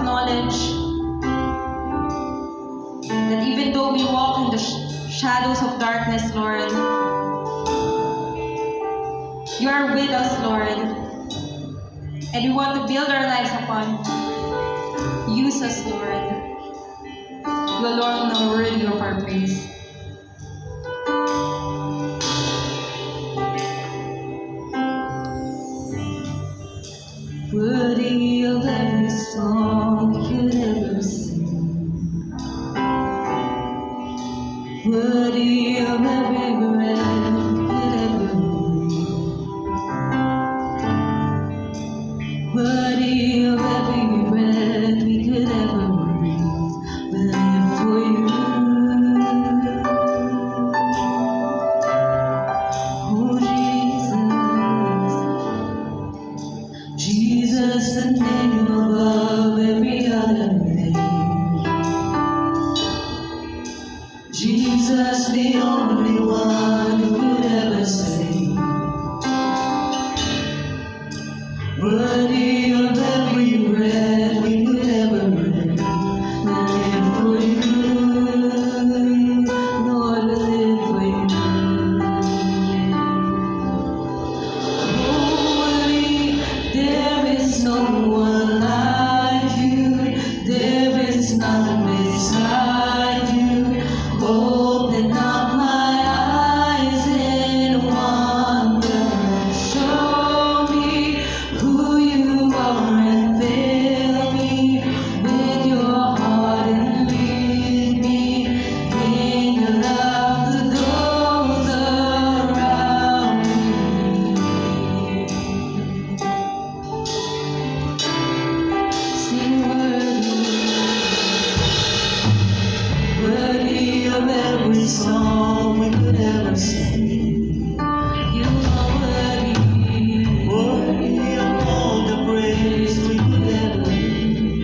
acknowledge that even though we walk in the shadows of darkness, Lord, you are with us, Lord. And we want to build our lives upon. Use us, Lord. You alone are worthy of our praise. Worthy of every song we could ever sing. Worthy of every breath we could ever breathe. Worthy of every breath we could ever breathe. We live for you. Oh Jesus, Jesus, the name above every other name. Jesus, the only one who could ever save. Worthy of every breath we could ever breathe. We live for you, Lord, we live for you. There is no one like you. There is none beside you. Open up my eyes in wonder. Show me who you are and fill me with your heart and lead me in your love to those around me. Sing worthy of every song we could ever sing. You are worthy of all the praise we could ever give.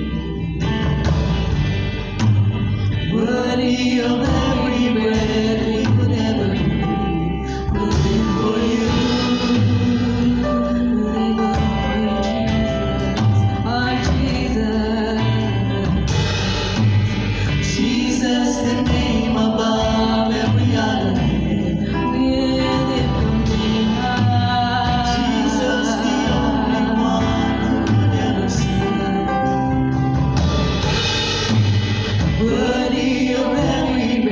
Worthy of every breath we could ever breathe. We live for you. We live for our Jesus. Jesus, the name above every other name. We lift your name high. Jesus, the only one who could ever sing. Worthy of every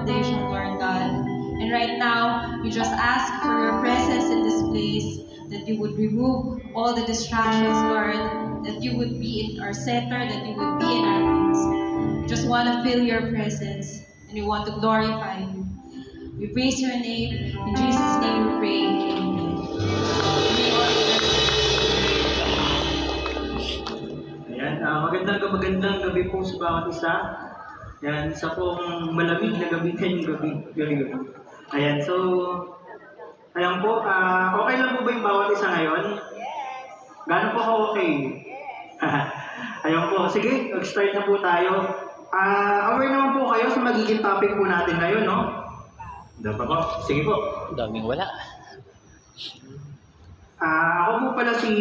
foundation, Lord God. And right now, we just ask for your presence in this place, that you would remove all the distractions, Lord, that you would be in our center, that you would be in our midst. We just want to feel your presence, and we want to glorify you. We praise your name. In Jesus' name we pray. Amen. Ayan, magandang gabi po sa bawat isa. Ayan, isa pong malamig na gabi ngayong gabi. Ayan, so, ayan po, okay lang po ba yung bawat isa ngayon? Gaano po okay? Ayan po, sige, mag-start na po tayo. Aware naman po kayo sa magiging topic po natin ngayon, no? Dapat po, sige po. Daming wala. Ako po pala si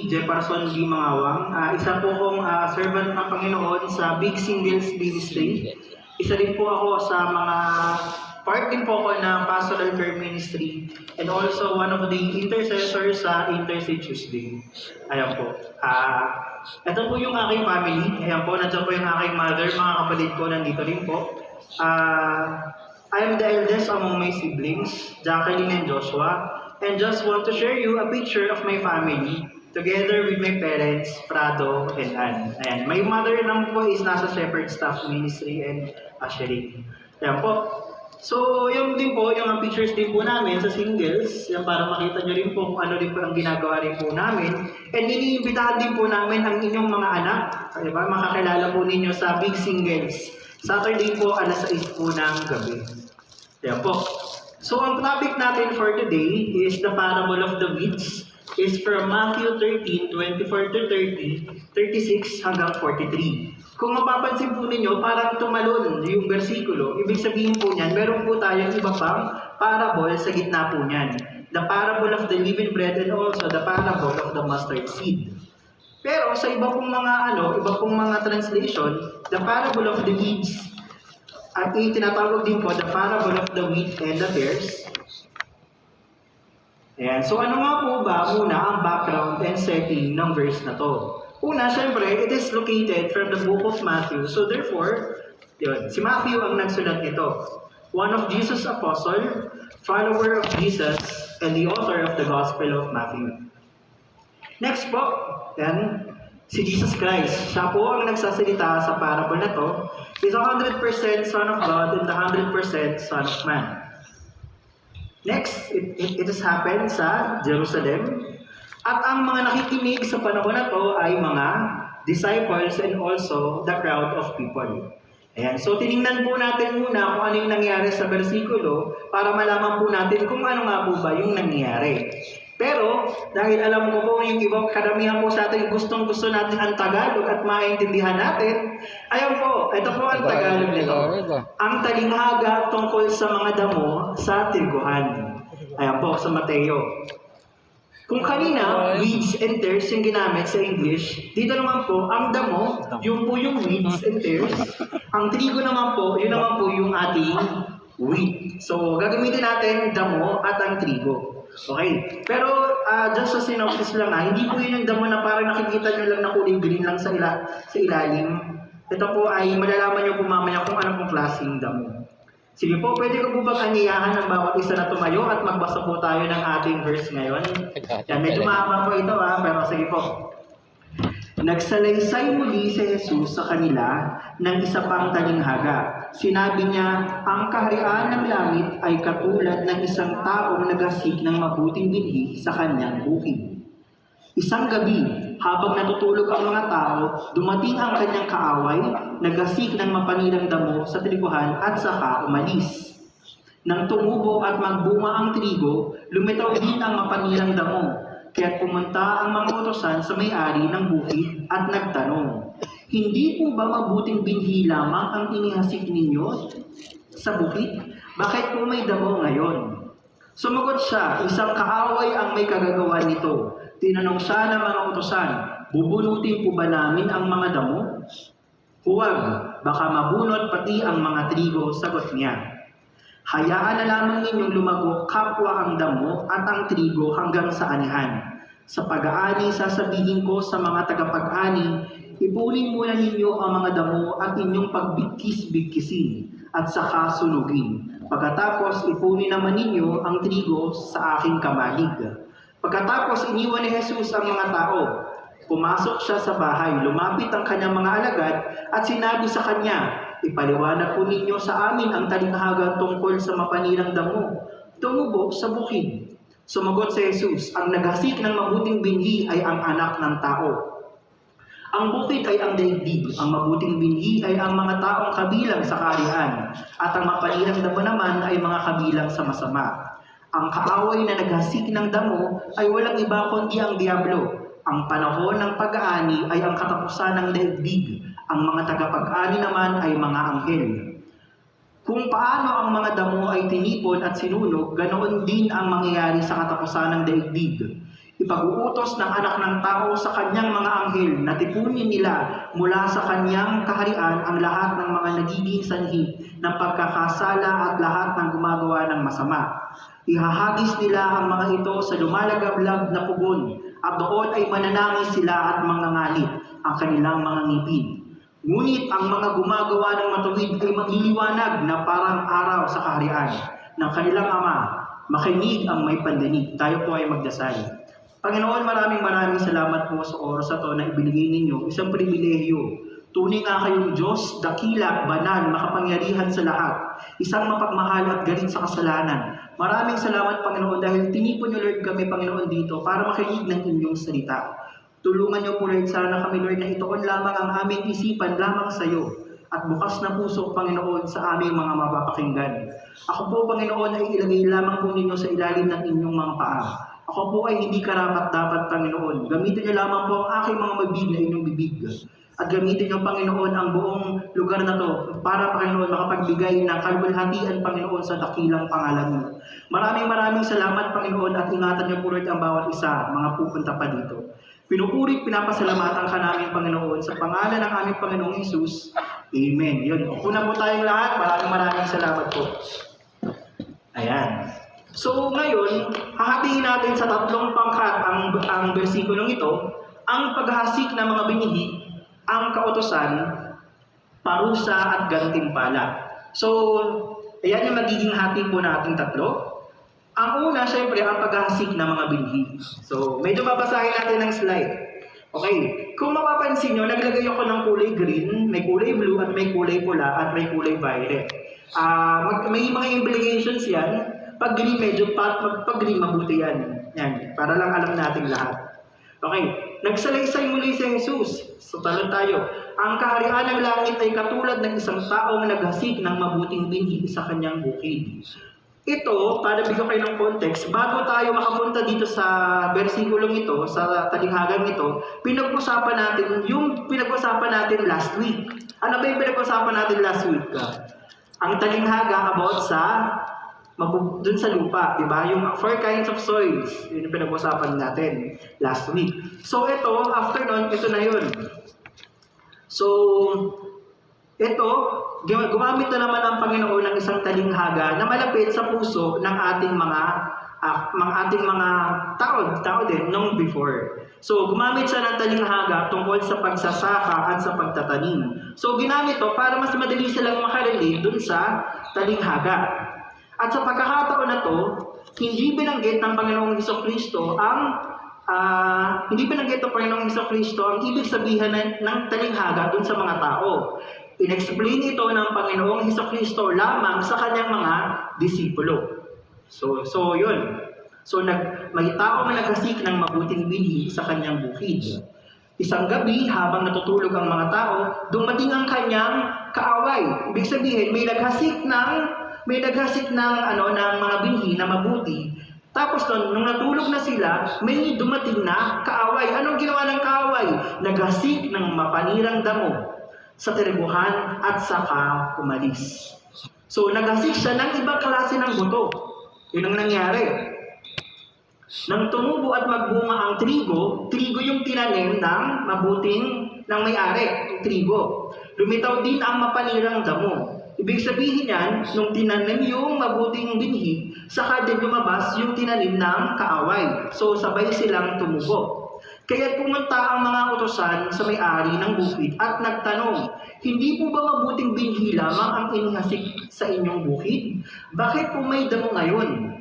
Jefferson G. Mangawang. Isa po akong servant ng Panginoon sa Big Singles Ministry. Isa din po ako sa mga part din po ako ng Pastoral Care Ministry and also one of the intercessors sa Intercede Tuesday. Ayan po. Ito po yung aking family. Ayan po, nandiyan po yung aking mother, mga kapatid ko, nandito rin po. I am the eldest among my siblings, Jacqueline and Joshua. And just want to share you a picture of my family together with my parents, Prado and Ann. Ayan. My mother lang po is nasa Shepherd Staff Ministry and ushering. Ayan po. So, yung din po, yung pictures din po namin sa singles, yan para makita nyo rin po kung ano din po ang ginagawa rin po namin. And iniimbitahan din po namin ang inyong mga anak. Diba? Makakilala po ninyo sa Big Singles. Saturday po, alas 6 po ng gabi. Ayan po. So, ang topic natin for today is the parable of the weeds. Is from Matthew 13, 24 to 30, 36 hanggang 43. Kung mapapansin po ninyo, parang tumalon yung versikulo. Ibig sabihin po niyan, meron po tayong iba pang parable sa gitna po niyan. The parable of the leavened bread and also the parable of the mustard seed. Pero sa iba pong mga translation, the parable of the weeds, at tinatawag din po the parable of the wheat and the tares. Ayan. So ano nga po ba muna ang background and setting ng verse na to? Una, syempre, it is located from the book of Matthew. So therefore, yun, si Matthew ang nagsulat nito. One of Jesus' apostle, follower of Jesus, and the author of the Gospel of Matthew. Next po, then, si Jesus Christ. Siya po ang nagsasalita sa parable na to. He's 100% Son of God and 100% Son of Man. Next, it has happened sa Jerusalem. At ang mga nakikinig sa panahon na to ay mga disciples and also the crowd of people. Ayan. So, tinignan po natin muna kung ano yung nangyari sa versikulo para malaman po natin kung ano nga po ba yung nangyari. Pero, dahil alam ko po yung ibang karamihan po sa atin, gustong-gusto natin ang Tagalog at maintindihan natin, ayun po, ito po ang Tagalog nito. Ang talinghaga tungkol sa mga damo sa tirguhan. Ayan po, sa Mateo. Kung kanina, weeds and tares yung ginamit sa English, dito naman po, ang damo, yung po yung weeds and tares. Ang trigo naman po, yun naman po yung ating wheat. So, gagamitin natin damo at ang trigo. Okay. Pero, just sa synopsis lang hindi po yun yung damo na parang nakikita nyo lang na kulay green lang sa ilalim. Ito po ay malalaman nyo po mamaya kung anong pong klaseng damo. Sige po, pwede ko po bang anyayahan ng bawat isa na tumayo at magbasa po tayo ng ating verse ngayon? Yan, medyo mahaba po ito pero sige po. Nagsalaysay muli si Jesus sa kanila ng isa pang talinghaga. Sinabi niya, ang kaharian ng langit ay katulad ng isang taong nagasik ng mabuting binhi sa kanyang bukid. Isang gabi, habang natutulog ang mga tao, dumating ang kanyang kaaway, nagasik ng mapanilang damo sa triguhan at saka umalis. Nang tumubo at magbunga ang trigo, lumitaw din ang mapanilang damo. Kaya pumunta ang mga utosan sa may-ari ng bukid at nagtanong, hindi po ba mabuting binhi lamang ang inihasik ninyo sa bukid? Bakit po may damo ngayon? Sumagot siya, isang kaaway ang may kagagawa nito. Tinanong siya ng mga utosan, bubunutin po ba namin ang mga damo? Huwag, baka mabunot pati ang mga trigo, sagot niya. Hayaan na lamang ninyong lumago kapwa ang damo at ang trigo hanggang sa anihan. Sa pag-aani, sasabihin ko sa mga tagapag-ani, ipunin muna ninyo ang mga damo at inyong pagbigkis-bigkisin. at saka sunugin. Pagkatapos ipunin naman ninyo ang trigo sa aking kamalig. Pagkatapos iniwan ni Jesus ang mga tao. Pumasok siya sa bahay, lumapit ang kanyang mga alagad at sinabi sa kanya, ipaliwanag po ninyo sa amin ang talinghaga tungkol sa mapanirang damo. Tumubo sa bukid. Sumagot si Jesus, ang naghasik ng mabuting binhi ay ang anak ng tao. Ang bukid ay ang daigdig, ang mabuting binhi ay ang mga taong kabilang sa kaharian, at ang mapanirang damo naman ay mga kabilang sa masama. Ang kaaway na naghasik ng damo ay walang iba kundi ang diablo. Ang panahon ng pag-aani ay ang katapusan ng daigdig, ang mga tagapag-ani naman ay mga anghel. Kung paano ang mga damo ay tinipon at sinunog, ganoon din ang mangyayari sa katapusan ng daigdig. Ipag-uutos ng anak ng tao sa kanyang mga anghel na tipunin nila mula sa kanyang kaharian ang lahat ng mga nagiging sanhi ng pagkakasala at lahat ng gumagawa ng masama. Ihahagis nila ang mga ito sa lumalagablab na pugon at doon ay mananangis sila at mangangalit ang kanilang mga ngipin. Ngunit ang mga gumagawa ng matuwid ay magliliwanag na parang araw sa kaharian ng kanilang Ama. Makinig ang may pandinig. Tayo po ay magdasal. Panginoon, maraming salamat po sa oras na ito na ibinigay ninyo. Isang pribilehyo. Tunay nga kayong Diyos, dakila, banal, makapangyarihan sa lahat. Isang mapagmahal at galit sa kasalanan. Maraming salamat, Panginoon, dahil tinipon niyo, Lord, kami, Panginoon, dito para makinig ng inyong salita. Tulungan niyo po, Lord, sana kami, Lord, na ituon lamang ang aming isipan lamang sa iyo. At bukas na puso, Panginoon, sa aming mga mapapakinggan. Ako po, Panginoon, ay ilagay lamang po ninyo sa ilalim ng inyong mga paa. Ako po ay hindi karapat-dapat, Panginoon. Gamitin niyo lamang po ang aking mga mabig na inyong bibig. At gamitin niyo, Panginoon, ang buong lugar na to para, Panginoon, makapagbigay ng kalwalhatian, Panginoon, sa dakilang pangalan mo. Maraming salamat, Panginoon, at ingatan niyo po, Lord, ang bawat isa, mga pupunta pa dito. Pinupurit, pinapasalamatan ka namin, Panginoon, sa pangalan ng aming Panginoong Hesus. Amen. Yun. Una po tayong lahat. Maraming salamat po. Ayan. So ngayon, hahatiin natin sa tatlong pangkat ang bersikulong ito, ang paghasik ng mga binhi, ang kautusan, parusa at gantimpala. So, ayan yung magiging hati po nating tatlo. Ang una, syempre, ang paghasik ng mga binhi. So, medyo babasahin natin ng slide. Okay, kung mapapansin nyo, naglagay ako ng kulay green, may kulay blue, at may kulay pula, at may kulay violet. May mga implications yan. Pag green, medyo pag green, mabuti yan. Yan, para lang alam natin lahat. Okay, nagsalaysay muli si Jesus. So, talon tayo. Ang kaharian ng langit ay katulad ng isang taong naghasik ng mabuting binhi sa kanyang bukid. Ito, para bigyan kayo ng context, bago tayo makapunta dito sa versikulong ito, sa talinghagang ito, pinag-usapan natin yung pinag-usapan natin last week. Ano ba yung pinag-usapan natin last week? Ang talinghaga about sa dun sa lupa, di ba? Yung 4 kinds of soils, yun yung pinag-usapan natin last week. So ito, after nun, ito na yun. So, ito, gumamit na naman ang Panginoon ng isang talinghaga na malapit sa puso ng ating mga tao din nung before. So, gumamit siya ng talinghaga tungkol sa pagsasaka at sa pagtatanim. So, ginamit to para mas madali silang makarelate dun sa talinghaga. At sa pagkakataon na to, hindi binanggit ng Panginoong Hesukristo ang ibig sabihin ng talinghaga dun sa mga tao. In-explain ito ng Panginoong Hesukristo lamang sa kanyang mga disipulo. So yun. So may tao na naghasik ng mabuting binhi sa kanyang bukid. Isang gabi, habang natutulog ang mga tao, dumating ang kanyang kaaway. Ibig sabihin, may naghasik ng mga binhi na mabuti. Tapos nung natulog na sila, may dumating na kaaway. Anong ginawa ng kaaway? Naghasik ng mapanirang damo sa tribuhan at saka umalis. So, naghasik siya ng ibang klase ng buto. Yun ang nangyari. Nang tumubo at magbunga ang trigo yung tinanim ng may-ari, trigo. Lumitaw din ang mapanirang damo. Ibig sabihin yan, nung tinanim yung mabuting binhi, saka din lumabas yung tinanim ng kaaway. So, sabay silang tumubo. Kaya pumunta ang mga utusan sa may-ari ng bukid at nagtanong, hindi po ba mabuting binhi lamang ang inihasik sa inyong bukid? Bakit po may damo ngayon?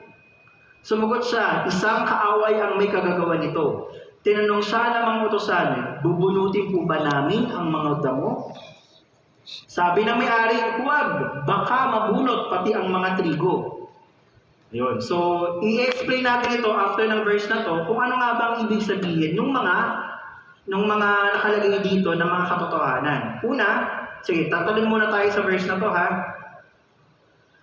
Sumagot siya, isang kaaway ang may kagagawa nito. Tinanong siya ng mga utusan, bubunutin po ba namin ang mga damo? Sabi ng may-ari, huwag, baka mabunot pati ang mga trigo. Yun. So, i-explain natin ito after ng verse na to, kung ano nga ba ang ibig sabihin ng mga nakalagay dito na mga katotohanan. Una, sige, tatalon muna tayo sa verse na to, ha?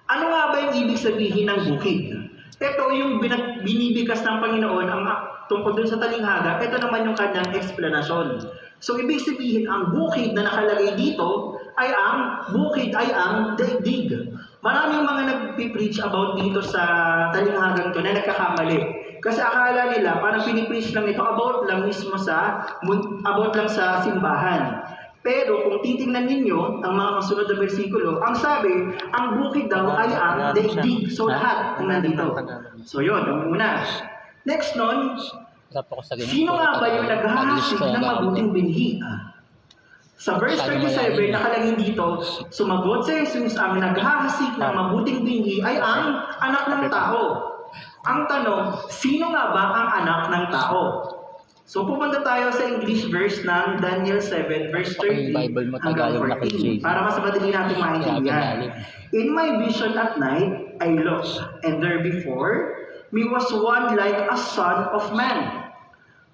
Ano nga ba yung ibig sabihin ng bukid? Ito yung binibigkas ng Panginoon ang tungkol dun sa talinghaga. Ito naman yung kanyang explanation. So, ibig sabihin, ang bukid na nakalagay dito ay ang daigdig. Maraming mga nagpipreach about dito sa talinghagang to na nagkakamali. Kasi akala nila, parang pinipreach lang ito about lang sa simbahan. Pero kung titingnan ninyo ang mga kasunod na bersikulo, ang sabi, ang bukid daw ay ang daigdig. So lahat ang nandito. So yun, ang una. Next nun, sino nga ba yung naghahasik ng mabuting binhi? Sa verse 37, nakalagay dito, sumagot si Jesus, ang naghahasik ng mabuting binhi ay ang anak ng tao. Ang tanong, sino nga ba ang anak ng tao? So pupunta tayo sa English verse ng Daniel 7, verse 13 hanggang 14, para mas madali natin maintindihan. In my vision at night, I looked, and there before me was one like a son of man,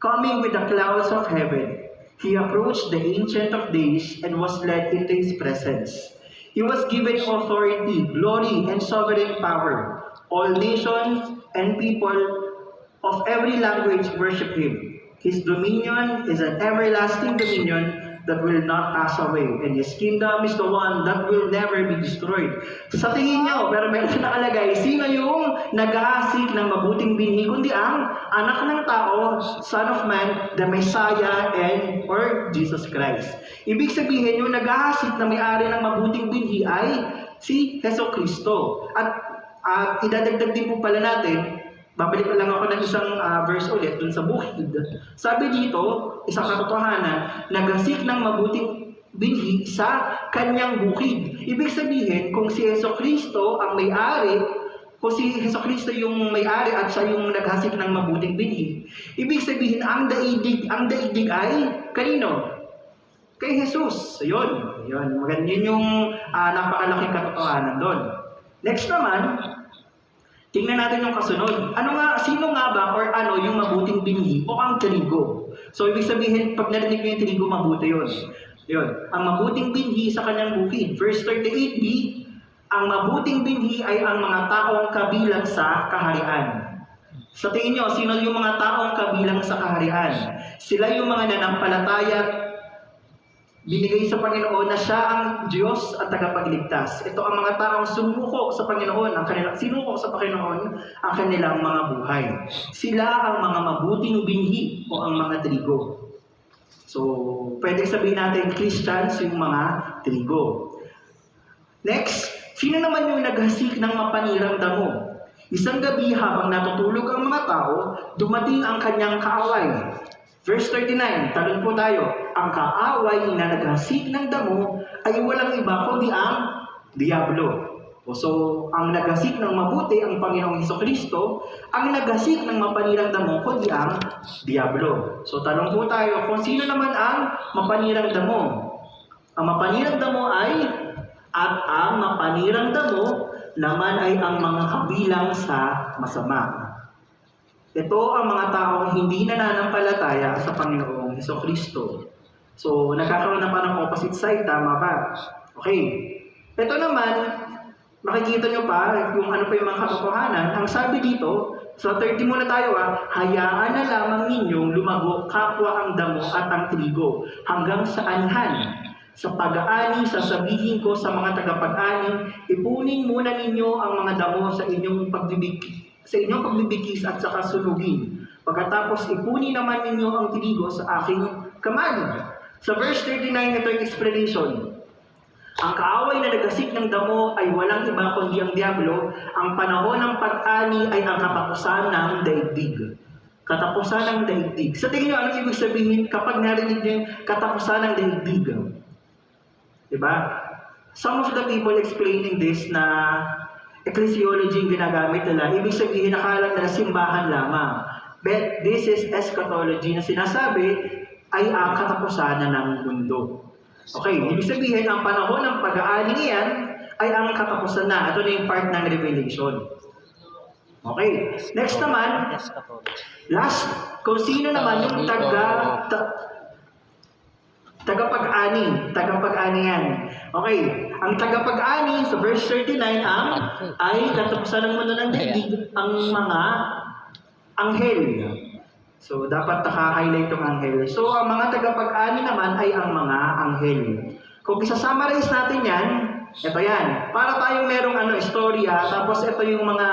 coming with the clouds of heaven. He approached the Ancient of Days and was led into his presence. He was given authority, glory, and sovereign power. All nations and people of every language worship him. His dominion is an everlasting dominion that will not pass away, and his kingdom is the one that will never be destroyed. Sa tingin nyo, pero meron na nakalagay, sino yung naghahasik ng mabuting binhi, kundi ang anak ng tao, Son of Man, the Messiah, or Jesus Christ. Ibig sabihin, yung naghahasik na may-ari ng mabuting binhi ay si Heso Kristo. At idadagdag din po pala natin, babalik lang ako ng isang verse ulit dun sa bukid. Sabi dito, isang katotohanan, naghasik ng mabuting binhi sa kanyang bukid. Ibig sabihin, kung si Heso Kristo ang may-ari, kung si Heso Kristo yung may-ari at siya yung naghasik ng mabuting binhi, ibig sabihin, ang daigdig ay kanino? Kay Jesus. Yun. Maganda yun yung napakalaking katotohanan doon. Next naman, tingnan natin yung kasunod. Sino nga ba or ano yung mabuting binhi o ang trigo? So, ibig sabihin, pag narinig mo yung trigo, mabuti yun. Ang mabuting binhi sa kanyang bukid. Verse 38b, ang mabuting binhi ay ang mga taong kabilang sa kaharian. Sa tingin nyo, sino yung mga taong kabilang sa kaharian? Sila yung mga nanampalataya at binigay sa Panginoon na siya ang Diyos at tagapagligtas. Ito ang mga taong sumuko sa Panginoon, ang kanilang mga buhay. Sila ang mga mabuting binhi o ang mga trigo. So, pwede sabihin natin Christians yung mga trigo. Next, sino naman yung naghasik ng mapanirang damo? Isang gabi habang natutulog ang mga tao, dumating ang kanyang kaaway. Verse 39, talon po tayo. Ang kaaway na naghasik ng damo ay walang iba kundi ang Diablo. So, ang naghasik ng mabuti ang Panginoong Hesukristo, ang naghasik ng mapanirang damo kundi ang Diablo. So, talon po tayo kung sino naman ang mapanirang damo. Ang mapanirang damo naman ay ang mga kabilang sa masama. Ito ang mga taong hindi nananampalataya sa Panginoong Hesukristo. So, nagkakaroon na parang opposite side, tama ba? Okay. Ito naman, makikita nyo pa yung ano pa yung mga katotohanan. Ang sabi dito, sa 30 muna tayo hayaan na lamang ninyong lumago kapwa ang damo at ang trigo hanggang sa anhan. Sa pag-aani, sasabihin ko sa mga tagapag-ani, ipunin muna ninyo ang mga damo sa inyong pagbibigkis at saka sunugin. Pagkatapos ipunin naman ninyo ang trigo sa aking kamay. Sa verse 39, ito yung explanation. Ang kaaway na naghasik ng damo ay walang iba kundi ang Diablo. Ang panahon ng pag-ani ay ang katapusan ng daigdig. Katapusan ng daigdig. Sa tingin nyo, anong ibig sabihin kapag narinig nyo yung katapusan ng daigdig? Diba? Some of the people explaining this na ecclesiology yung ginagamit nila, ibig sabihin nakala nila simbahan lamang. But this is eschatology na sinasabi ay ang katapusan ng mundo. Okay, ibig sabihin ang panahon ng pag-aani niyan ay ang katapusan na. Ito na yung part ng Revelation. Okay, next naman, last, kung sino naman yung tagapag-ani yan. Okay, ang tagapag-ani sa verse 39 ay katapusan ng mundo ng daigdig ang mga anghel. So, dapat naka-highlight itong anghel. So, ang mga tagapag-ani naman ay ang mga anghel. Kung isa-summarize natin yan, ito yan. Para tayong merong istorya, tapos ito yung mga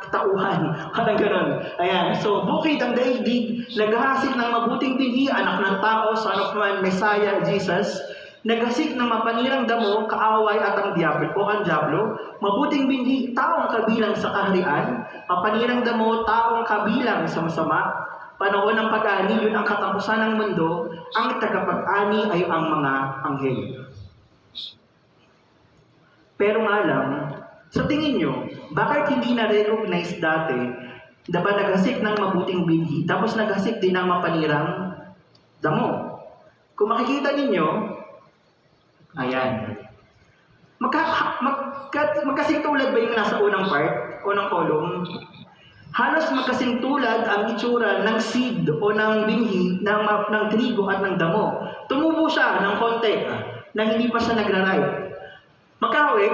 tauhan. Parang ganun. Ayan. So, bukid ang daigdig, naghahasik ng mabuting binhi, anak ng tao, son of man, Messiah, Jesus, naghasik ng mapanirang damo, kaaway at ang diablo o ang diablo, mabuting binhi, taong kabilang sa kaharian, mapanirang damo, taong kabilang sa masama, panahon ng pag-ani, yun ang katapusan ng mundo, ang tagapag-ani ay ang mga anghel. Pero nga lang, sa tingin nyo, bakit hindi na-recognize dati, diba naghasik ng mabuting binhi, tapos naghasik din ng mapanirang damo? Kung makikita ninyo, ayan. Magkasing tulad ba yung nasa unang part, unang column? Halos magkasing tulad ang itsura ng seed o ng binhi ng trigo at ng damo. Tumubo siya ng konti na hindi pa siya nagra-ripe. Magkahawig.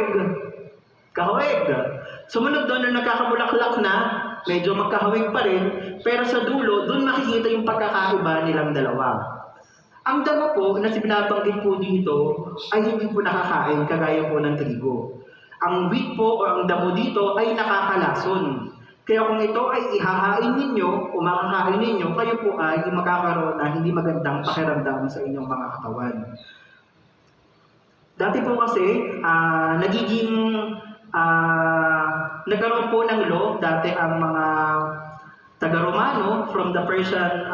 Sumunod doon na nagkakabulaklak na, medyo magkahawig pa rin, pero sa dulo, doon makikita yung pagkakaiba nilang dalawa. Ang damo po na binabanggit po dito ay hindi po nakakain kagaya po ng trigo. Ang wheat po o ang damo dito ay nakakalason. Kaya kung ito ay ihahain ninyo o makakain ninyo, kayo po ay makakaroon na hindi magandang pakiramdam sa inyong mga katawan. Dati po kasi, nagkaroon po ng law, dati ang mga taga-Romano from the Persian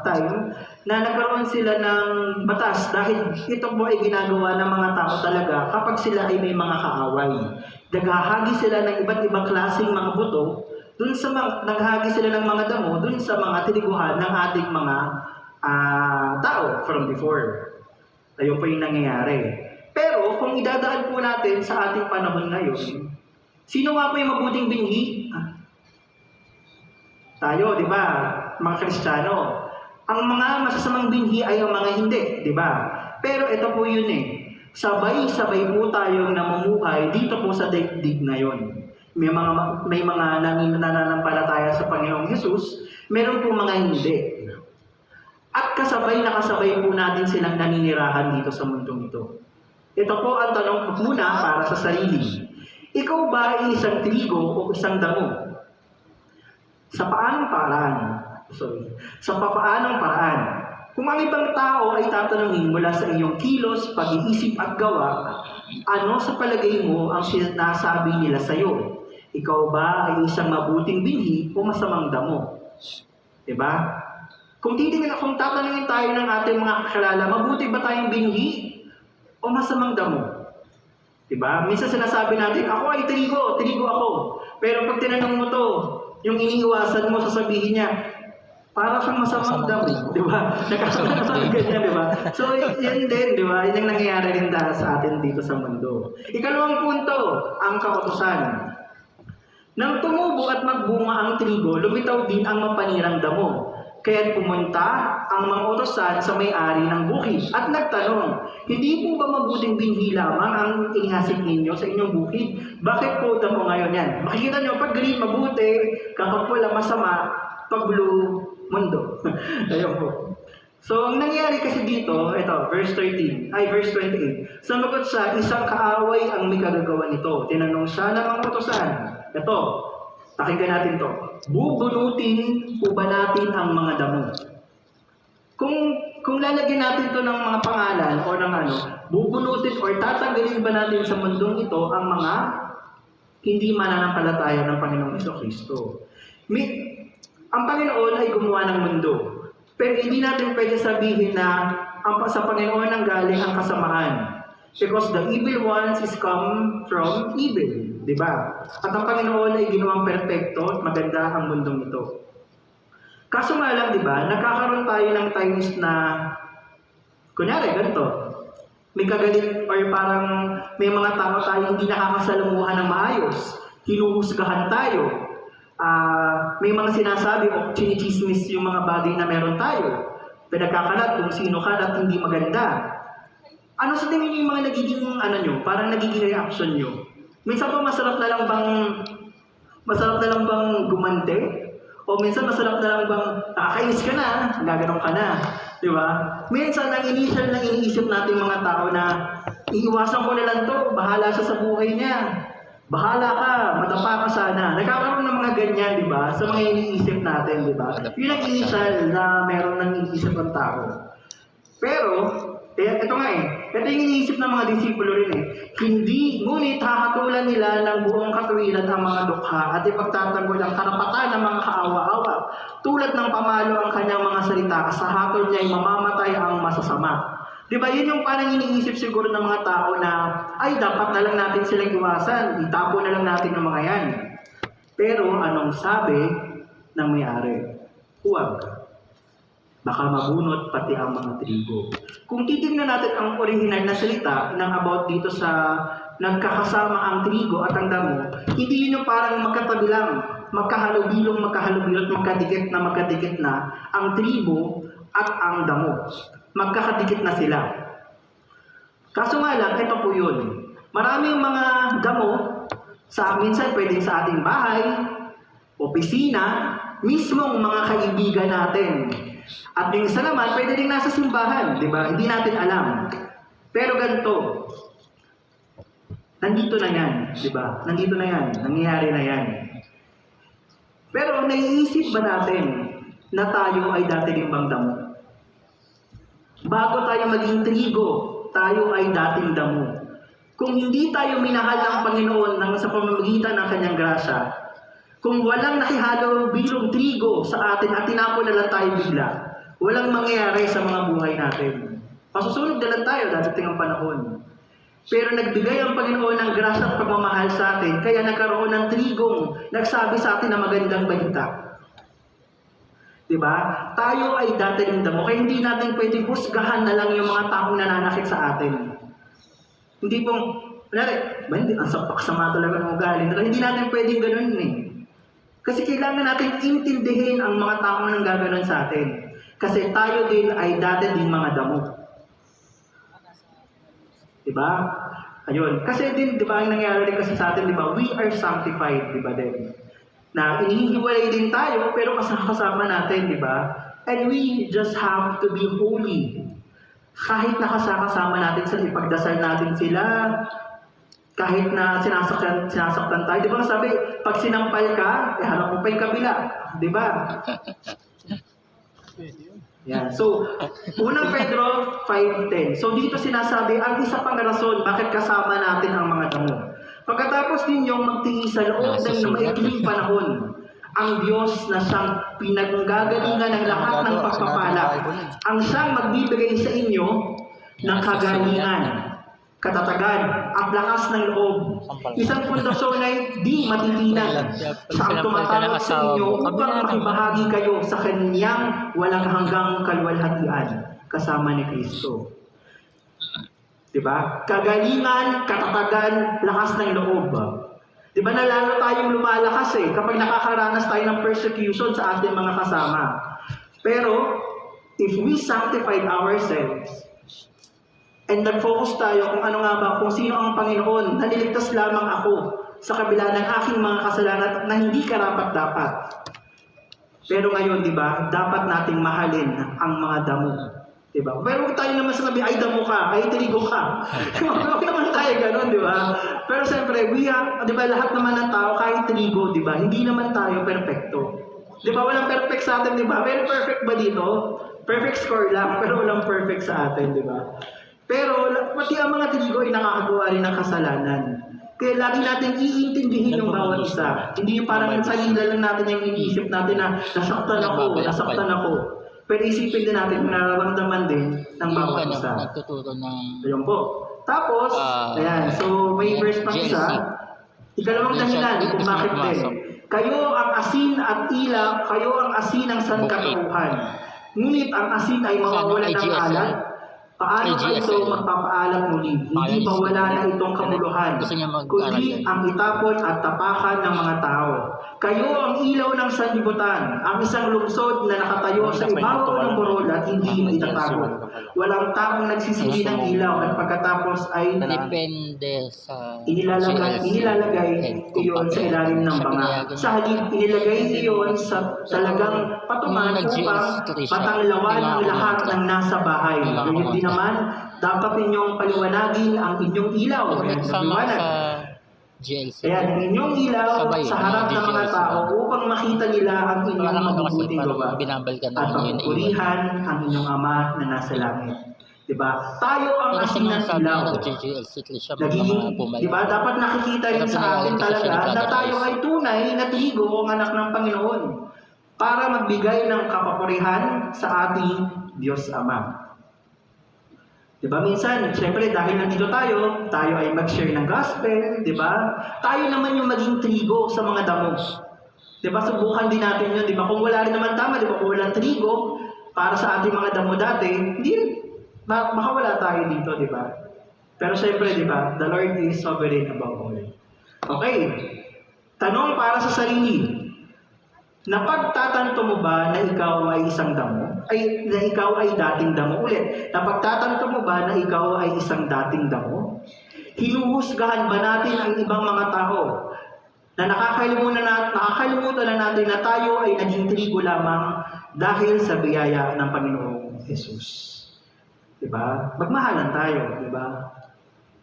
time, na nagkaroon sila ng batas dahil ito po ay ginagawa ng mga tao talaga kapag sila ay may mga kaaway. Naghahagi sila ng iba't ibang klaseng mga buto, naghahagi sila ng mga damo dun sa mga tiniguhan ng ating mga tao from before. Ayun po yung nangyayari. Pero kung idadaan po natin sa ating panahon ngayon, sino nga po yung mabuting binhi? Tayo, di ba? Mga Kristiyano. Ang mga masasamang binhi ay ang mga hindi, di ba? Pero ito po yun sabay-sabay po tayong namumuhay dito po sa daigdig na yun. May mga nananampalataya sa Panginoong Hesus, meron po mga hindi. At kasabay po natin silang naninirahan dito sa mundong ito. Ito po ang tanong muna para sa sarili. Ikaw ba ay isang trigo o isang damo? Sa paanong paraan? Kung ang ibang tao ay tatanungin mula sa iyong kilos, pag-iisip at gawa, ano sa palagay mo ang sinasabi nila sa iyo? Ikaw ba ay isang mabuting binhi o masamang damo? Diba? Kung tatanungin tayo ng ating mga kakilala, mabuti ba tayong binhi o masamang damo? Diba? Minsan sinasabi natin, ako ay trigo ako. Pero pag tinanong mo to, yung iniiwasan mo, sasabihin niya, para siyang masamang damo. Diba? Nakakasama ganyan, diba? So, yan din, diba? Yan yung nangyayari rin sa atin dito sa mundo. Ikalawang punto, ang kautusan. Nang tumubo at magbunga ang trigo, lumitaw din ang mapanirang damo. Kaya't pumunta ang mga utosan sa may-ari ng bukid at nagtanong, hindi po ba mabuting binhi lamang ang inihasik ninyo sa inyong bukid? Bakit po damo ngayon yan? Makikita nyo, pag green, mabuti, kapag pula, masama, pag blue, mundo. Ayun po. So, ang nangyari kasi dito, ito, verse 28. Sumagot siya, isang kaaway ang may kagagawa nito. Tinanong siya ng mga utosan. Ito, pakinggan natin to. Bubunutin po ba natin ang mga damo? Kung lalagyan natin to ng mga pangalan o ng bubunutin or tatanggalin ba natin sa mundong ito ang mga hindi mananampalataya ng Panginoong Kristo? ang Panginoon ay gumawa ng mundo. Pero hindi natin pwede sabihin na sa Panginoon ang galing ang kasamaan. Because the evil ones is come from evil. Diba? At ang Panginoon ay ginawang perpekto at maganda ang mundong ito. Kaso nga lang, diba, nagkakaroon tayo ng times na, kunyari, ganito, may kagalit or parang may mga tao tayo hindi nakakasalamuhan ng maayos. Hinuhusgahan tayo. May mga sinasabi o chinichismis yung mga bagay na meron tayo. Pinagkakalat kung sino ka at hindi maganda. Ano sa tingin niyo yung mga nagiging, parang nagiging reaction niyo? Minsan po masarap na lang bang gumante? O minsan masarap na lang bang nakakainis ka na, gaganon ka na. Di ba? Minsan ang initial na iniisip natin mga tao na iiwasan ko na lang to, bahala siya sa buhay niya. Bahala ka, madapa ka sana. Nagkakaroon ng mga ganyan, di ba? Sa mga iniisip natin, di ba? Yun ang initial na meron ng iniisip ng tao. Pero, ito nga ito yung iniisip ng mga disipulo rin ngunit hahatulan nila ng buong katuwiran ang mga dukha at ipagtatanggol ang karapatan ng mga kaawa-awa. Tulad ng pamalo ang kanyang mga salita, sa hatol niya ay mamamatay ang masasama. Diba, yun yung parang iniisip siguro ng mga tao na, ay, dapat na lang natin silang iwasan, itapo na lang natin yung mga yan. Pero, anong sabi ng may-ari? Huwag. Baka mabunot pati ang mga trigo. Kung titignan natin ang original na salita ng about dito sa nagkakasama ang trigo at ang damo, hindi yun yung parang magkatabi lang, magkahalubilo at magkadikit na ang trigo at ang damo. Magkakadikit na sila. Kaso nga lang, ito po yun. Maraming mga damo, minsan pwedeng sa ating bahay, opisina, mismong mga kaibigan natin. At yung isa naman, pwede rin nasa simbahan, di ba? Hindi natin alam. Pero ganito, nandito na yan, di ba? Nandito na yan, nangyayari na yan. Pero naiisip ba natin na tayo ay dati rin bang damo? Bago tayo maging trigo, tayo ay dating damo. Kung hindi tayo minahal ng Panginoon sa pamamagitan ng kanyang grasya, kung walang nakihalo bilong trigo sa atin at tinapon na lang tayo bigla, walang mangyayari sa mga buhay natin. Masusunod na lang tayo, dadating ang panahon. Pero nagbigay ang Panginoon ng grasya at pagmamahal sa atin, kaya nagkaroon ng trigong nagsabi sa atin ng magandang balita. Diba? Tayo ay dati rin damo, kaya hindi natin pwedeng husgahan na lang yung mga taong nananakit sa atin. Hindi pong, ang sama talaga ng ugali. Hindi natin pwedeng ganun Kasi kailangan natin intindihin ang mga taong nang gaganon sa atin. Kasi tayo din ay dati din mga damo. Diba? Ayun. Kasi din, diba, ang nangyari din kasi sa atin, diba, we are sanctified, diba din? Na inihiwalay din tayo, pero kasama natin, diba? And we just have to be holy. Kahit nakasama natin sa ipagdasal natin sila, kahit na sinasaktan tayo. Di ba sabi, pag sinampal ka, harap mo pa yung kabila. Di ba? Yeah. So, unang Pedro 5:10. So, dito sinasabi, ang isa pang rason, bakit kasama natin ang mga damo. Pagkatapos ninyong magtiis sa loob ng maikling panahon, ang Diyos na siyang pinanggagalingan ng lahat ng pagpapala, ang siyang magbibigay sa inyo ng kagalingan, katatagan, at lakas ng loob. Isang pundasyon ay di matitinan. Siya ang tumatawag sa inyo upang makibahagi kayo sa kanyang walang hanggang kalwalhatian kasama ni Kristo. Diba? Kagalingan, katatagan, lakas ng loob. Diba na lalo tayong lumalakas kapag nakakaranas tayo ng persecution sa ating mga kasama. Pero, if we sanctified ourselves, and nag-focus tayo kung ano nga ba, kung sino ang Panginoon, naliligtas lamang ako sa kabila ng aking mga kasalanan na hindi karapat-dapat. Pero ngayon, di ba, dapat nating mahalin ang mga damo. Di ba? Pero huwag tayo naman sasabi, ay damo ka, ay trigo ka. Huwag naman tayo ganun, di ba? Pero siyempre, di ba, lahat naman ng tao, kahit trigo, di ba, hindi naman tayo perfecto. Di ba, walang perfect sa atin, di ba? Very perfect ba dito? Perfect score lang, pero walang perfect sa atin, di ba? Pero pati ang mga trigo ay nakakagawa rin ng kasalanan. Kaya lagi natin iintindihin yung bawat isa. Hindi yung parang sa hila lang natin yung iniisip natin na nasaktan ako. Pero isipin din natin kung nararamdaman din ng bawat isa. Nagtuturo ng Ayun po. Tapos, ayan, so may verse pang isa. Ikalawang dahilan kung bakit din. Kayo ang asin at ilaw, kayo ang asin ng sangkatauhan. Ngunit ang asin ay mawawala ng alat. Paano ba ito magpapaalat muli? Hindi ba wala na itong kamuluhan? Kundi ang itapon at tapakan ng mga tao. Kayo ang ilaw ng sanlibutan, ang isang lungsod na nakatayo sa ibabaw ng burol at hindi maitatago. Walang taong nagsisindi ng ilaw at pagkatapos ay depende sa inilalagay iyon sa ilalim ng banga. Sa halip, inilagay iyon sa talagang patungan upang patanglawan ang lahat ng nasa bahay. Ganyan din naman, dapat ninyong paliwanagin ang inyong ilaw. Ayan, ang inyong ilaw sa harap ng mga tao upang makita nila ang inyong mabubuting gawa at pagpurihan ang inyong Ama na nasa langit. Diba? Tayo ang asin ng ilaw. Diba? Dapat nakikita rin sa atin talaga na tayo ay tunay na trigo o anak ng Panginoon para magbigay ng kapapurihan sa ating Diyos Ama. Diba? Minsan, syempre dahil nandito tayo ay mag-share ng gospel, diba? Tayo naman yung maging trigo sa mga damo. Diba? Subukan din natin yun, diba? Kung wala rin naman tama, diba? Kung walang trigo para sa ating mga damo dati, hindi makawala tayo dito, diba? Pero syempre, diba? The Lord is sovereign above all. Okay. Tanong para sa sarili. Napagtatanto mo ba na ikaw ay isang damo? Na ikaw ay dating damo? Ulit, napagtatanto mo ba na ikaw ay isang dating damo? Hinuhusgahan ba natin ang ibang mga tao na nakakalimutan na natin na tayo ay naging trigo lamang dahil sa biyaya ng Panginoong Jesus? Diba? Magmahalan tayo, diba?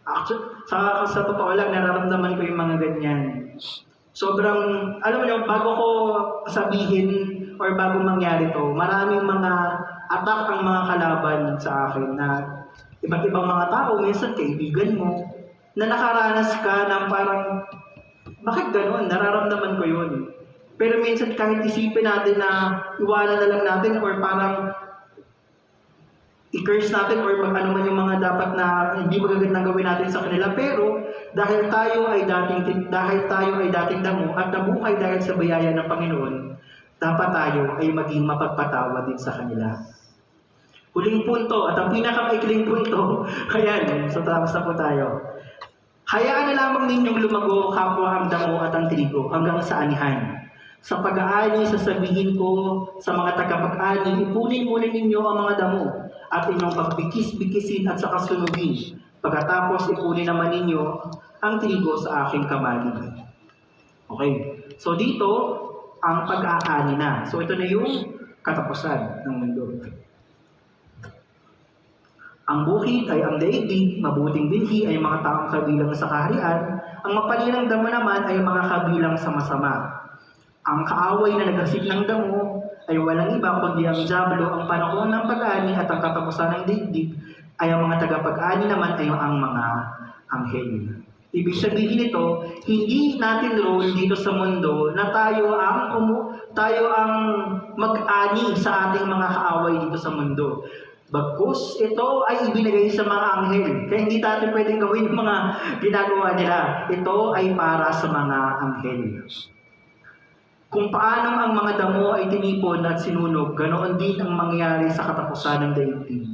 Actually, sa totoo lang, nararamdaman ko yung mga ganyan. Sobrang, alam mo yun, bago ko sabihin or bago mangyari to, maraming mga attack ang mga kalaban sa akin na iba't ibang mga tao, minsan kaibigan mo, na nakaranas ka ng parang, bakit ganun? Nararamdaman ko yun. Pero minsan kahit isipin natin na iwanan na lang natin or parang i-curse natin or ano man yung mga dapat na hindi magagandang gawin natin sa kanila, pero dahil tayo ay dating damo at nabuhay dahil sa biyaya ng Panginoon, dapat tayo ay maging mapagpatawa din sa kanila. Huling punto at ang pinakamaikling punto, ayan, so tapos na po tayo. Hayaan na lamang ninyong lumago kapwa ang damo at ang trigo hanggang sa anihan. Sa pag-aani, sasabihin ko sa mga tagapag-ani, ipunin muna ninyo ang mga damo at inyong pagbikis-bikisin at saka sunugin. Pagkatapos, ipunin naman ninyo ang trigo sa aking kamali. Okay. So dito, ang pag-aani na. So ito na yung katapusan ng mundo. Ang bukid ay ang daigdig, mabuting binhi ay mga taong kabilang sa kaharian, ang mapalinang damo naman ay mga kabilang sa masama. Ang kaaway na nagasip ng damo ay walang iba kundi ang diablo, ang panahon ng pag-ani at ang katapusan ng daigdig ay ang mga tagapag-ani naman ay ang mga anghel. Ibig sabihin nito, hindi natin role dito sa mundo na tayo ang mag-ani sa ating mga kaaway dito sa mundo. Bagkus, ito ay ibinigay sa mga anghel. Kaya hindi natin pwedeng gawin yung mga ginagawa nila. Ito ay para sa mga anghel. Kung paano ang mga damo ay tinipon at sinunog, ganoon din ang mangyari sa katapusan ng daigdig.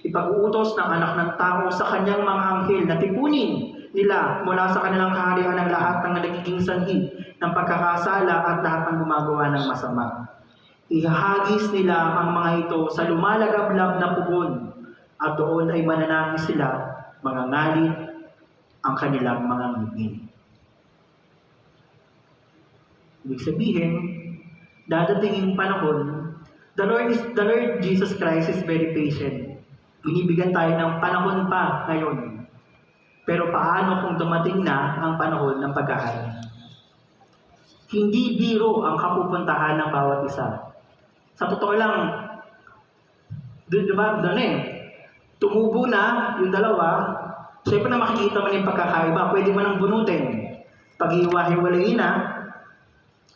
Ipag-uutos ng anak ng tao sa kanyang mga anghel na tipunin nila mula sa kanilang kaharian ng lahat ng nagiging sanhi ng pagkakasala at lahat ng gumagawa ng masama. Ihahagis nila ang mga ito sa lumalagablab na pugon at doon ay mananangis sila, mangangalit ang kanilang mga ngipin. Ibig sabihin, dadating yung panahon, the Lord Jesus Christ is very patient. Binibigyan tayo ng panahon pa ngayon. Pero paano kung dumating na ang panahon ng pag-aari? Hindi biro ang kapupuntahan ng bawat isa. Sa totoo lang, tumubo na yung dalawa, Siyempre na makikita mo na yung pagkakaiba, pwede mo nang bunutin. Pag-iwahiwalayin na,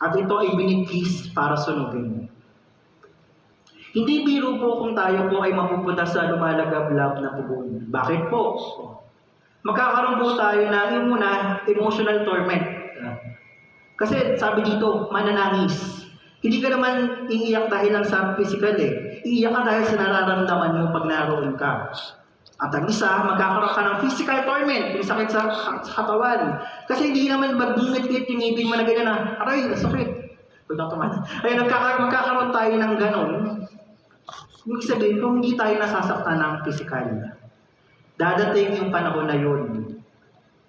at ito ay binigkis para sunugin. Hindi biro po kung tayo po ay mapupunta sa lumalagablab na pugon. Bakit po? Magkakaroon po tayo na yung muna, emotional torment. Kasi sabi dito, mananangis. Hindi ka naman iiyak dahil lang sa physical eh. Iiyak ka dahil sa nararamdaman mo pag naroon ka. At ang isa, magkakaroon ka ng physical torment, yung sakit sa katawan. Kasi hindi naman magbungit-ngit yung ngipin mo na ganyan na, aray, sakit. Ayun, magkakaroon tayo ng ganon. Ibig sabihin, kung hindi tayo nasasaktan ng physical, dadating yung panahon na yun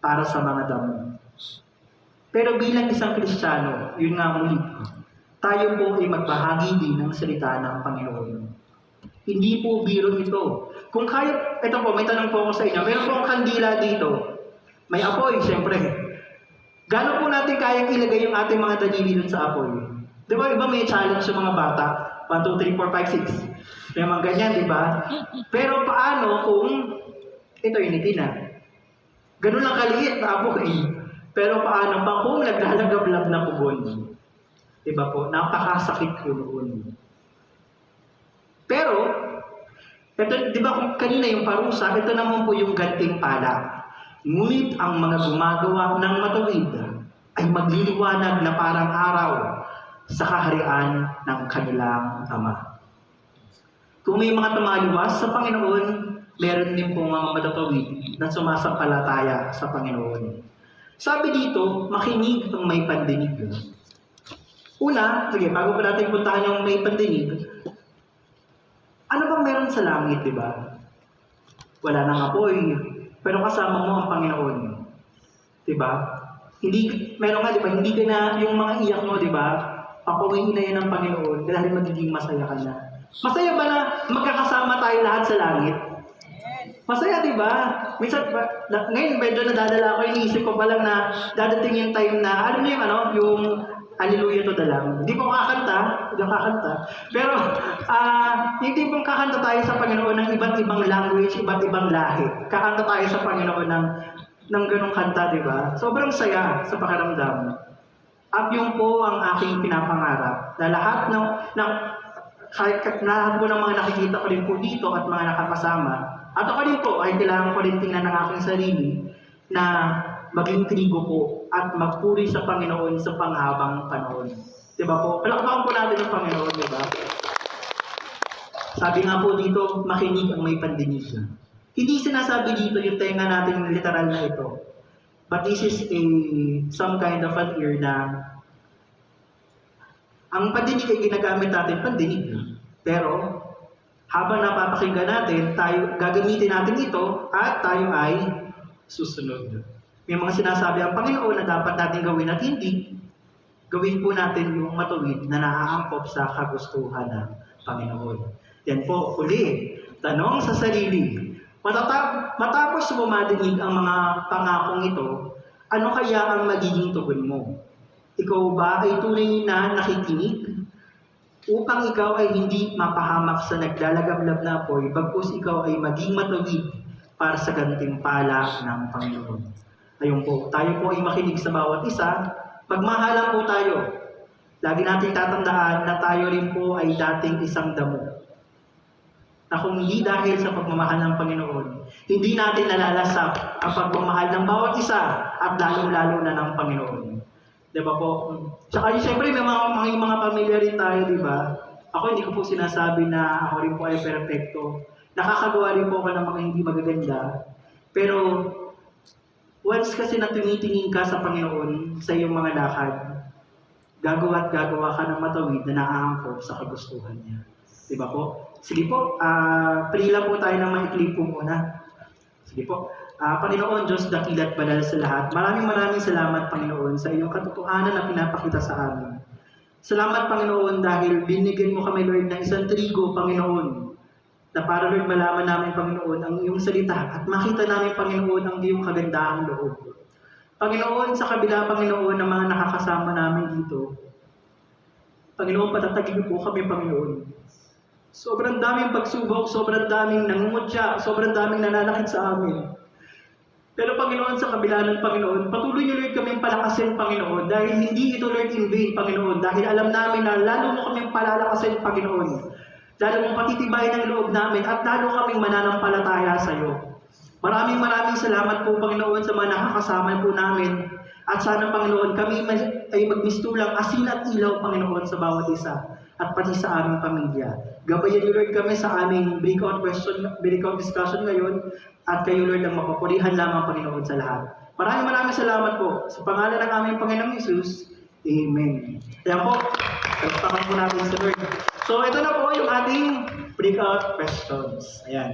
para sa mga damo. Pero bilang isang Kristiyano, yun nga muli, tayo po ay magbahagi din ng salita ng Panginoon. Hindi po biro ito. Kung kaya, ito po, may tanong po ako sa inyo. Meron po ang kandila dito. May apoy, siyempre. Gano'n po natin kayang ilagay yung ating mga daliri dun sa apoy? Di ba, iba may challenge yung mga bata? 1, 2, 3, 4, 5, 6. May mga ganyan, di ba? Pero paano kung ito initin na? Ganun lang kaliit na apoy. Pero paano pa kung naglalagablab na pugon? Di ba po? Napakasakit po noon. Pero, ito, di ba kung kanina yung parusa, ito naman po yung ganting pala. Ngunit ang mga gumagawa ng matuwid ay magliliwanag na parang araw sa kaharian ng kanilang Ama. Kung may mga tumaliwas sa Panginoon, meron din po mga matatawid na sumasampalataya sa Panginoon. Sabi dito, makinig ang may pandinig. Una, sige, bago pa natin puntahan yung may pandinig, ano bang meron sa langit, di ba? Wala nang apoy, pero kasama mo ang Panginoon. Di ba? Hindi, meron nga, di ba? Hindi ka na, yung mga iyak mo, di ba? Papawiin na yan ng Panginoon dahil magiging masaya ka na. Masaya ba na magkakasama tayo lahat sa langit? Masaya, di ba? Minsan, ngayon medyo nadadala ako, iniisip ko pa lang na dadating yung time na, alam niyo yung Hallelujah to the Lamb. Hindi po kakanta, pero hindi po kakanta tayo sa Panginoon ng iba't ibang language, iba't ibang lahi. Kakanta tayo sa Panginoon ng ganong kanta, di ba? Sobrang saya sa pakiramdam. At yun po ang aking pinapangarap, na lahat lahat po ng mga nakikita ko rin po dito at mga nakakasama, at ako rin po ay kailangan ko rin tingnan ng aking sarili na maging trigo po at magpuri sa Panginoon sa panghabang panahon. Diba po? Palakpakan po natin ang Panginoon, diba? Sabi nga po dito, makinig ang may pandinig. Hindi sinasabi dito yung tenga natin literal na ito. But this is some kind of an ear na ang pandinig ay ginagamit natin pandinig. Pero habang napapakinggan natin, gagamitin natin ito at tayo ay susunod. May mga sinasabi ang Panginoon na dapat natin gawin at hindi. Gawin po natin yung matuwid na naaangkop sa kagustuhan ng Panginoon. Yan po, uli, tanong sa sarili. Matapos bumadinig ang mga pangakong ito, ano kaya ang magiging tugon mo? Ikaw ba ay tunay na nakikinig? Upang ikaw ay hindi mapahamak sa naglalagablab na apoy, bagkus ikaw ay maging matuwid para sa gantimpala ng Panginoon. Ayun po, tayo po ay makinig sa bawat isa. Magmahalan po tayo. Lagi natin tatandaan na tayo rin po ay dating isang damo. Na kung hindi dahil sa pagmamahal ng Panginoon, hindi natin nalalasap ang pagmamahal ng bawat isa at lalong-lalo na ng Panginoon. Diba po? Tsaka siyempre may mga pamilya rin tayo, diba? Ako hindi ko po sinasabi na ako rin po ay perfecto. Nakakagawa rin po ako ng mga hindi magaganda. Pero once kasi na tumitingin ka sa Panginoon sa iyong mga lakad, gagawa ka ng matawid na naaangkop sa kagustuhan niya. Diba po? Sige po, pray lang po tayo ng maikli po muna. Sige po. Panginoon Diyos, dakilat banal sa lahat. Maraming salamat, Panginoon, sa iyong katotohanan na pinapakita sa amin. Salamat, Panginoon, dahil binigyan mo kami, Lord, ng isang trigo, Panginoon, na para, Lord, malaman namin, Panginoon, ang iyong salita at makita namin, Panginoon, ang iyong kagandahang loob. Panginoon, sa kabila, Panginoon, ng mga nakakasama namin dito, Panginoon, patatagin po kami, Panginoon. Sobrang daming pagsubok, sobrang daming nangungutya, sobrang daming nananakit sa amin. Pero Panginoon, sa kabila ng Panginoon, patuloy niyo Lord kaming palakasin, Panginoon, dahil hindi ito Lord in vain, Panginoon, dahil alam namin na lalo mo kaming palalakasin, Panginoon. Lalo mong patitibayin ang loob namin at lalo kaming mananampalataya sa iyo. Maraming salamat po, Panginoon, sa mga nakakasama po namin. At sana, Panginoon, kami ay magmistulang asin at ilaw, Panginoon, sa bawat isa at pati sa aming pamilya. Gabayan niyo, Lord, kami sa aming breakout discussion ngayon at kayo, Lord, ang mapapurihan lamang, Panginoon, sa lahat. Maraming salamat po. Sa pangalan ng aming Panginoong Hesus, Amen. Kaya po, pagpakan po natin sa Lord. So, ito na po yung ating breakout questions. Ayan.